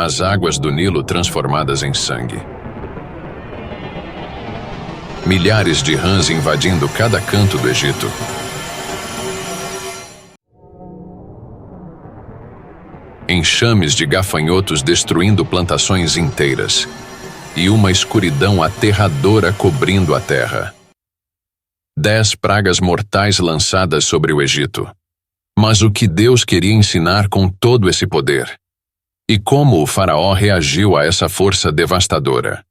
as águas do Nilo transformadas em sangue. Milhares de rãs invadindo cada canto do Egito. Enxames de gafanhotos destruindo plantações inteiras. E uma escuridão aterradora cobrindo a terra. 10 pragas mortais lançadas sobre o Egito. Mas o que Deus queria ensinar com todo esse poder? E como o faraó reagiu a essa força devastadora?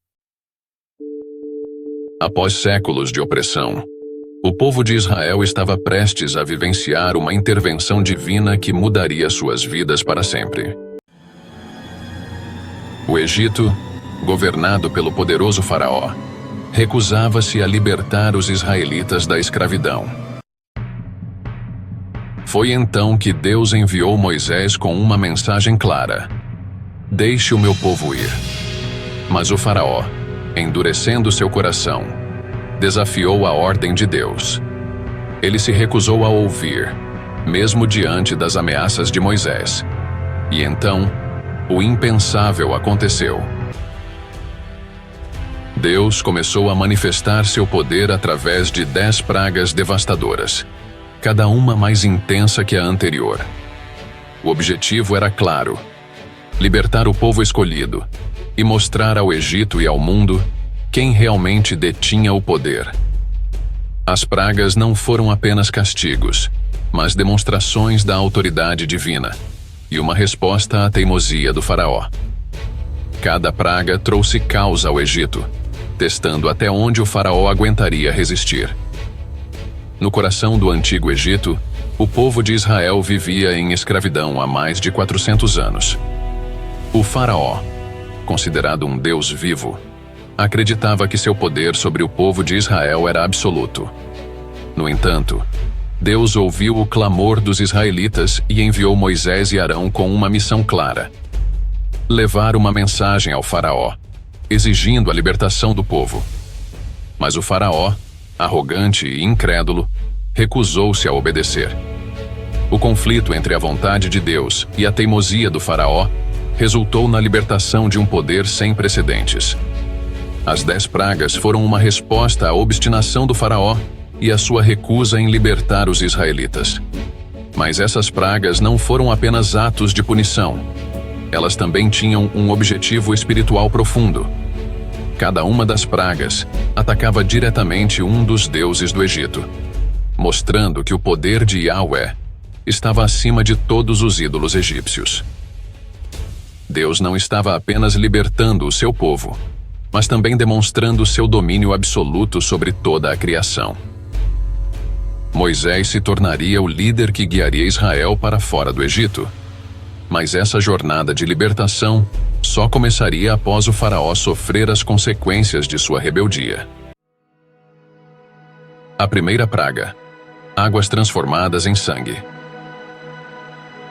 Após séculos de opressão, o povo de Israel estava prestes a vivenciar uma intervenção divina que mudaria suas vidas para sempre. O Egito, governado pelo poderoso faraó, recusava-se a libertar os israelitas da escravidão. Foi então que Deus enviou Moisés com uma mensagem clara: deixe o meu povo ir. Mas o faraó, endurecendo seu coração, desafiou a ordem de Deus. Ele se recusou a ouvir, mesmo diante das ameaças de Moisés. E então, o impensável aconteceu. Deus começou a manifestar seu poder através de 10 pragas devastadoras, cada uma mais intensa que a anterior. O objetivo era claro: libertar o povo escolhido e mostrar ao Egito e ao mundo quem realmente detinha o poder. As pragas não foram apenas castigos, mas demonstrações da autoridade divina e uma resposta à teimosia do faraó. Cada praga trouxe caos ao Egito, testando até onde o faraó aguentaria resistir. No coração do antigo Egito, o povo de Israel vivia em escravidão há mais de 400 anos. O faraó, considerado um deus vivo, acreditava que seu poder sobre o povo de Israel era absoluto. No entanto, Deus ouviu o clamor dos israelitas e enviou Moisés e Arão com uma missão clara: levar uma mensagem ao faraó, exigindo a libertação do povo. Mas o faraó, arrogante e incrédulo, recusou-se a obedecer. O conflito entre a vontade de Deus e a teimosia do faraó resultou na libertação de um poder sem precedentes. As 10 pragas foram uma resposta à obstinação do faraó e à sua recusa em libertar os israelitas. Mas essas pragas não foram apenas atos de punição. Elas também tinham um objetivo espiritual profundo. Cada uma das pragas atacava diretamente um dos deuses do Egito, mostrando que o poder de Yahweh estava acima de todos os ídolos egípcios. Deus não estava apenas libertando o seu povo, mas também demonstrando seu domínio absoluto sobre toda a criação. Moisés se tornaria o líder que guiaria Israel para fora do Egito. Mas essa jornada de libertação só começaria após o faraó sofrer as consequências de sua rebeldia. A primeira praga: águas transformadas em sangue.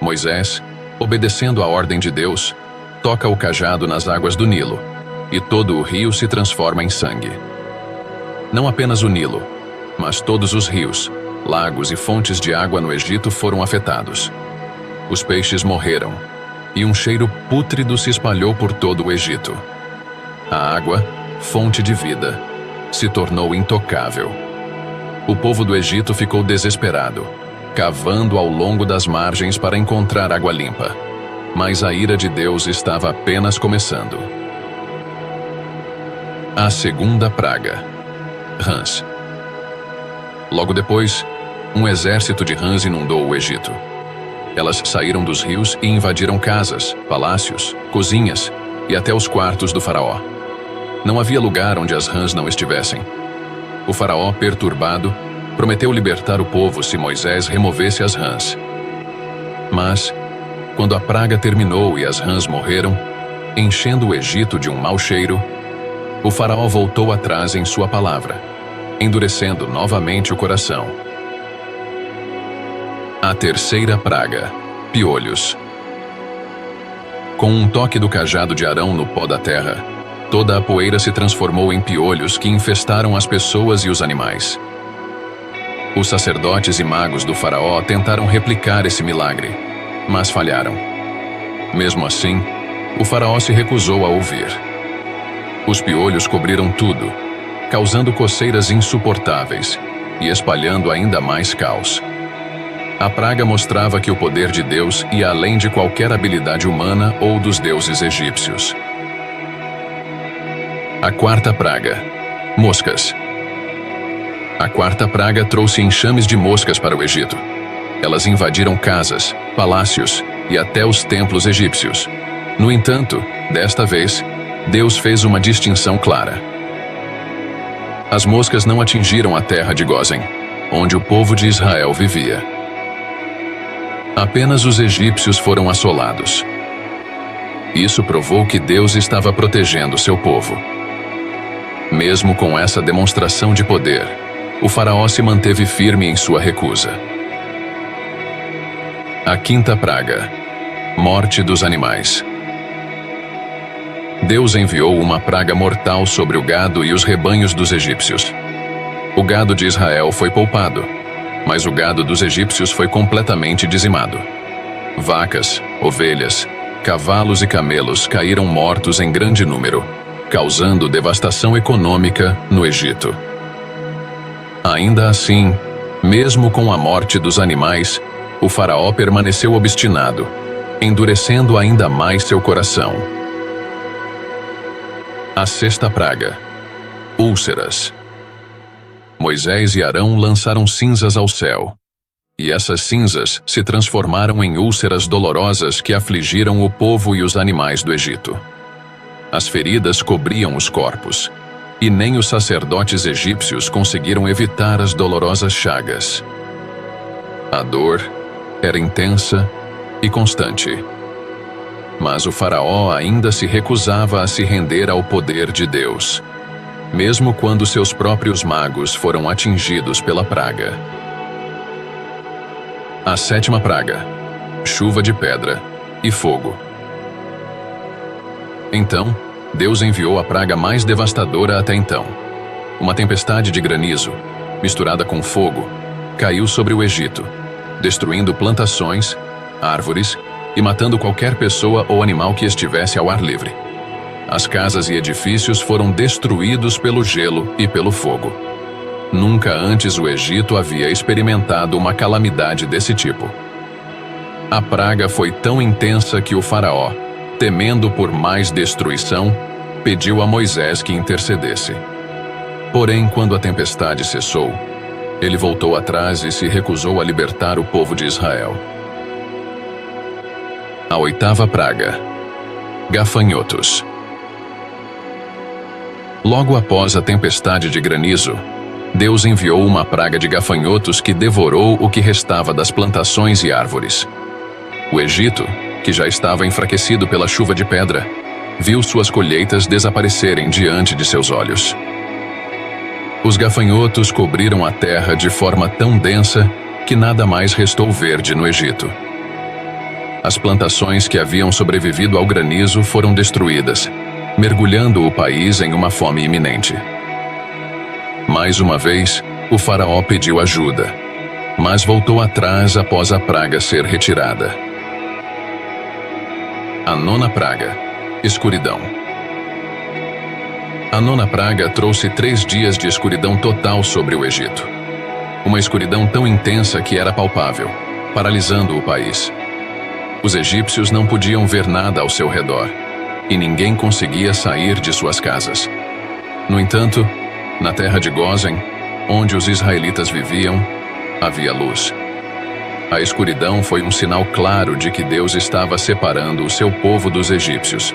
Moisés, obedecendo à ordem de Deus, toca o cajado nas águas do Nilo, e todo o rio se transforma em sangue. Não apenas o Nilo, mas todos os rios, lagos e fontes de água no Egito foram afetados. Os peixes morreram, e um cheiro pútrido se espalhou por todo o Egito. A água, fonte de vida, se tornou intocável. O povo do Egito ficou desesperado, cavando ao longo das margens para encontrar água limpa. Mas a ira de Deus estava apenas começando. A segunda praga: rãs. Logo depois, um exército de rãs inundou o Egito. Elas saíram dos rios e invadiram casas, palácios, cozinhas e até os quartos do faraó. Não havia lugar onde as rãs não estivessem. O faraó, perturbado, prometeu libertar o povo se Moisés removesse as rãs. Mas, quando a praga terminou e as rãs morreram, enchendo o Egito de um mau cheiro, o faraó voltou atrás em sua palavra, endurecendo novamente o coração. A terceira praga: piolhos. Com um toque do cajado de Arão no pó da terra, toda a poeira se transformou em piolhos que infestaram as pessoas e os animais. Os sacerdotes e magos do faraó tentaram replicar esse milagre, mas falharam. Mesmo assim, o faraó se recusou a ouvir. Os piolhos cobriram tudo, causando coceiras insuportáveis e espalhando ainda mais caos. A praga mostrava que o poder de Deus ia além de qualquer habilidade humana ou dos deuses egípcios. A quarta praga: moscas. A quarta praga trouxe enxames de moscas para o Egito. Elas invadiram casas, palácios e até os templos egípcios. No entanto, desta vez, Deus fez uma distinção clara. As moscas não atingiram a terra de Gósen, onde o povo de Israel vivia. Apenas os egípcios foram assolados. Isso provou que Deus estava protegendo seu povo. Mesmo com essa demonstração de poder, o faraó se manteve firme em sua recusa. A quinta praga: morte dos animais. Deus enviou uma praga mortal sobre o gado e os rebanhos dos egípcios. O gado de Israel foi poupado, mas o gado dos egípcios foi completamente dizimado. Vacas, ovelhas, cavalos e camelos caíram mortos em grande número, causando devastação econômica no Egito. Ainda assim, mesmo com a morte dos animais, o faraó permaneceu obstinado, endurecendo ainda mais seu coração. A sexta praga: úlceras. Moisés e Arão lançaram cinzas ao céu, e essas cinzas se transformaram em úlceras dolorosas que afligiram o povo e os animais do Egito. As feridas cobriam os corpos, e nem os sacerdotes egípcios conseguiram evitar as dolorosas chagas. A dor era intensa e constante. Mas o faraó ainda se recusava a se render ao poder de Deus, mesmo quando seus próprios magos foram atingidos pela praga. A sétima praga: chuva de pedra e fogo. Então, Deus enviou a praga mais devastadora até então. Uma tempestade de granizo, misturada com fogo, caiu sobre o Egito, destruindo plantações, árvores e matando qualquer pessoa ou animal que estivesse ao ar livre. As casas e edifícios foram destruídos pelo gelo e pelo fogo. Nunca antes o Egito havia experimentado uma calamidade desse tipo. A praga foi tão intensa que o faraó, temendo por mais destruição, pediu a Moisés que intercedesse. Porém, quando a tempestade cessou, ele voltou atrás e se recusou a libertar o povo de Israel. A oitava praga: gafanhotos. Logo após a tempestade de granizo, Deus enviou uma praga de gafanhotos que devorou o que restava das plantações e árvores. O Egito, que já estava enfraquecido pela chuva de pedra, viu suas colheitas desaparecerem diante de seus olhos. Os gafanhotos cobriram a terra de forma tão densa que nada mais restou verde no Egito. As plantações que haviam sobrevivido ao granizo foram destruídas, mergulhando o país em uma fome iminente. Mais uma vez, o faraó pediu ajuda, mas voltou atrás após a praga ser retirada. A nona praga: escuridão. A nona praga trouxe 3 dias de escuridão total sobre o Egito. Uma escuridão tão intensa que era palpável, paralisando o país. Os egípcios não podiam ver nada ao seu redor, e ninguém conseguia sair de suas casas. No entanto, na terra de Gósen, onde os israelitas viviam, havia luz. A escuridão foi um sinal claro de que Deus estava separando o seu povo dos egípcios.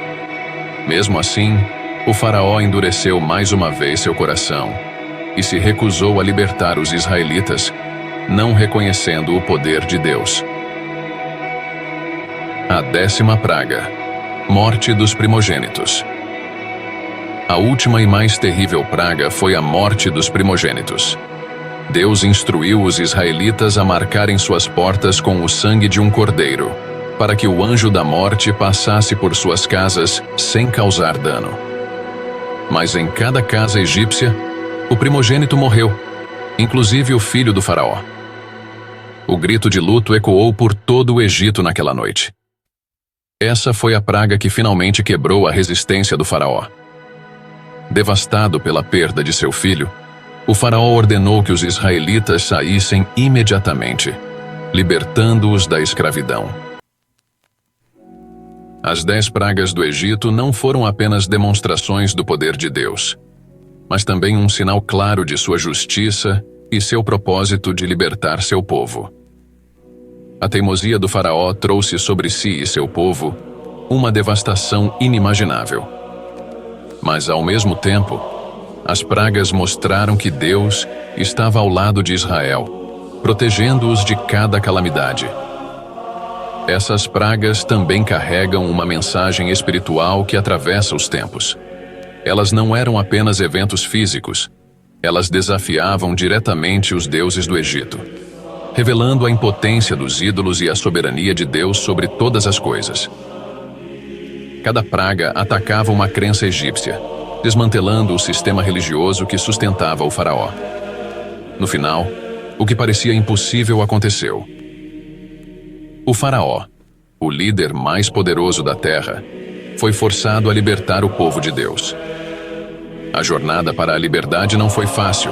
Mesmo assim, o faraó endureceu mais uma vez seu coração e se recusou a libertar os israelitas, não reconhecendo o poder de Deus. A 10ª praga: morte dos primogênitos. A última e mais terrível praga foi a morte dos primogênitos. Deus instruiu os israelitas a marcarem suas portas com o sangue de um cordeiro, para que o anjo da morte passasse por suas casas sem causar dano. Mas em cada casa egípcia, o primogênito morreu, inclusive o filho do faraó. O grito de luto ecoou por todo o Egito naquela noite. Essa foi a praga que finalmente quebrou a resistência do faraó. Devastado pela perda de seu filho, o faraó ordenou que os israelitas saíssem imediatamente, libertando-os da escravidão. As 10 pragas do Egito não foram apenas demonstrações do poder de Deus, mas também um sinal claro de sua justiça e seu propósito de libertar seu povo. A teimosia do faraó trouxe sobre si e seu povo uma devastação inimaginável. Mas, ao mesmo tempo, as pragas mostraram que Deus estava ao lado de Israel, protegendo-os de cada calamidade. Essas pragas também carregam uma mensagem espiritual que atravessa os tempos. Elas não eram apenas eventos físicos, elas desafiavam diretamente os deuses do Egito, revelando a impotência dos ídolos e a soberania de Deus sobre todas as coisas. Cada praga atacava uma crença egípcia, desmantelando o sistema religioso que sustentava o faraó. No final, o que parecia impossível aconteceu. O faraó, o líder mais poderoso da terra, foi forçado a libertar o povo de Deus. A jornada para a liberdade não foi fácil,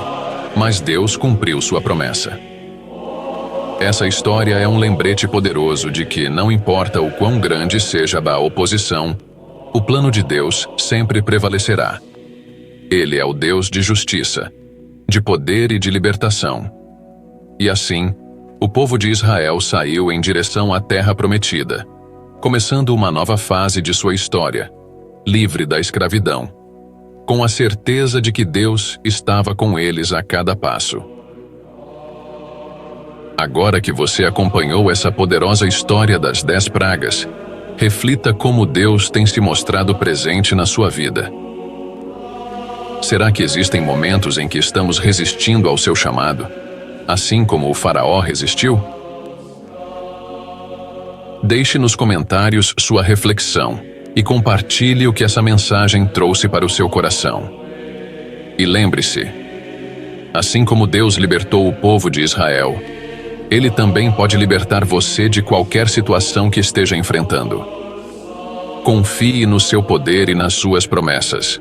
mas Deus cumpriu sua promessa. Essa história é um lembrete poderoso de que, não importa o quão grande seja a oposição, o plano de Deus sempre prevalecerá. Ele é o Deus de justiça, de poder e de libertação. E assim, o povo de Israel saiu em direção à Terra Prometida, começando uma nova fase de sua história, livre da escravidão, com a certeza de que Deus estava com eles a cada passo. Agora que você acompanhou essa poderosa história das 10 pragas, reflita como Deus tem se mostrado presente na sua vida. Será que existem momentos em que estamos resistindo ao seu chamado, assim como o faraó resistiu? Deixe nos comentários sua reflexão e compartilhe o que essa mensagem trouxe para o seu coração. E lembre-se, assim como Deus libertou o povo de Israel, Ele também pode libertar você de qualquer situação que esteja enfrentando. Confie no seu poder e nas suas promessas.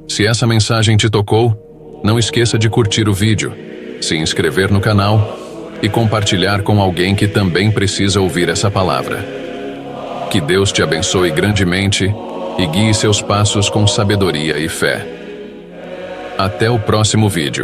Se essa mensagem te tocou, não esqueça de curtir o vídeo, se inscrever no canal e compartilhar com alguém que também precisa ouvir essa palavra. Que Deus te abençoe grandemente e guie seus passos com sabedoria e fé. Até o próximo vídeo.